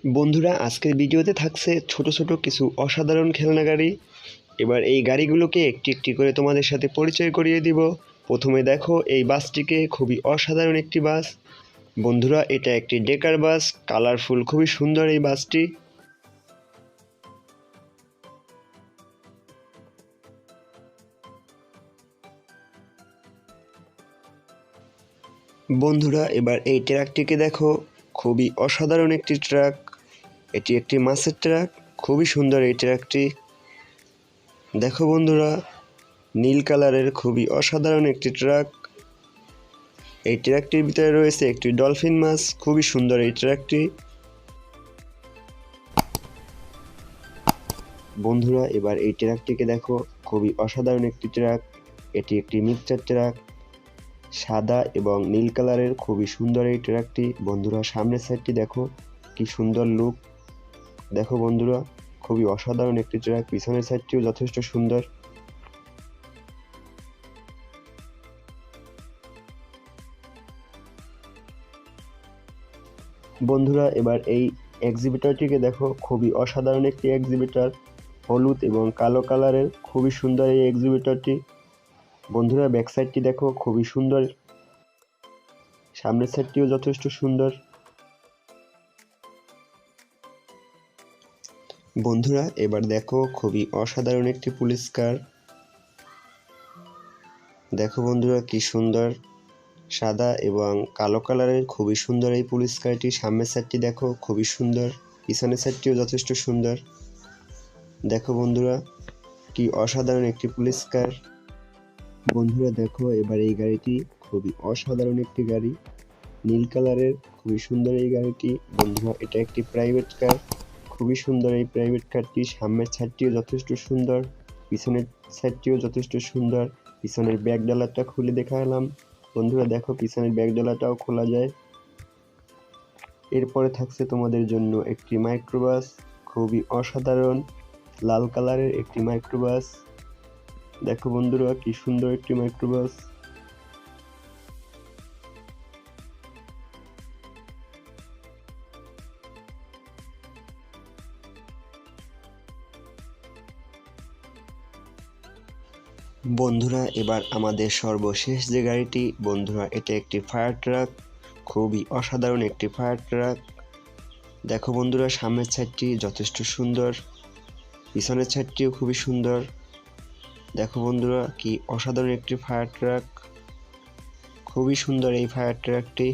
বন্ধুরা, আজকের ভিডিওতে থাকছে ছোট ছোট কিছু অসাধারণ খেলনা গাড়ি। এবার এই গাড়িগুলোকে একটি একটি করে তোমাদের সাথে পরিচয় করিয়ে দিব। প্রথমে দেখো এই বাসটিকে, খুবই অসাধারণ একটি বাস। বন্ধুরা, এটা একটি ডেকার বাস, কালারফুল, খুবই সুন্দর এই বাসটি। বন্ধুরা, এবার এই ট্রাকটিকে দেখো, খুবই অসাধারণ একটি ট্রাক। এটি একটি মাছের ট্রাক, খুবই সুন্দর এই ট্রাকটি। দেখো বন্ধুরা, নীল কালারের খুবই অসাধারণ একটি ট্রাক। এই ট্রাকটির ভিতরে রয়েছে একটি ডলফিন মাছ, খুবই সুন্দর এই ট্রাকটি। বন্ধুরা, এবার এই ট্রাকটিকে দেখো, খুবই অসাধারণ একটি ট্রাক। এটি একটি মিক্সচার ট্রাক, সাদা এবং নীল কালারের, খুবই সুন্দর এই ট্রাকটি। বন্ধুরা, সামনের সাইডটি দেখো, কি সুন্দর লুক। দেখো বন্ধুরা, খুবই অসাধারণ একটি ট্রাক। পিছনের সাইডটিও যথেষ্ট সুন্দর। বন্ধুরা, এবার এই এক্সিবিটরটিকে দেখো, খুবই অসাধারণ একটি এক্সিবিটর, হলুদ এবং কালো কালারের, খুবই সুন্দর এই এক্সিবিটরটি। বন্ধুরা, ব্যাক সাইডটি দেখো, খুবই সুন্দর। সামনের সাইডটিও যথেষ্ট সুন্দর। বন্ধুরা, এবার দেখো, খুবই অসাধারণ একটি পুলিশ কার। দেখো বন্ধুরা, কি সুন্দর, সাদা এবং কালো কালারের, খুবই সুন্দর এই পুলিশ কারটি। সামনের সাইডটি দেখো, খুবই সুন্দর। পিছনের সাইডটিও যথেষ্ট সুন্দর। দেখো বন্ধুরা, কি অসাধারণ একটি পুলিশ কার। বন্ধুরা দেখো, এবার এই গাড়িটি খুবই অসাধারণ একটি গাড়ি, নীল কালারের, খুবই সুন্দর এই গাড়িটি। বন্ধুরা, এটা একটি প্রাইভেট কার, খুবই সুন্দর এই প্রাইভেট কারটি। সামনের সাইডটিও যথেষ্ট সুন্দর, পিছনের সাইডটিও যথেষ্ট সুন্দর। পিছনের ব্যাক ডালাটা খুলে দেখালাম। বন্ধুরা দেখো, পিছনের ব্যাক ডালাটাও খোলা যায়। এরপরে থাকছে তোমাদের জন্য একটি মাইক্রোবাস, খুবই অসাধারণ লাল কালারের একটি মাইক্রোবাস। দেখো বন্ধুরা, কি সুন্দর একটি মাইক্রোবাস। বন্ধুরা, এবার আমাদের সর্বশেষ যে গাড়িটি, বন্ধুরা এটা একটি ফায়ার ট্রাক, খুবই অসাধারণ একটি ফায়ার ট্রাক। দেখো বন্ধুরা, সামনের সাইডটি যথেষ্ট সুন্দর, পিছনের সাইডটিও খুবই সুন্দর। দেখো বন্ধুরা, কি অসাধারণ একটি ফায়ার ট্রাক, খুবই সুন্দর এই ফায়ার ট্রাকটি।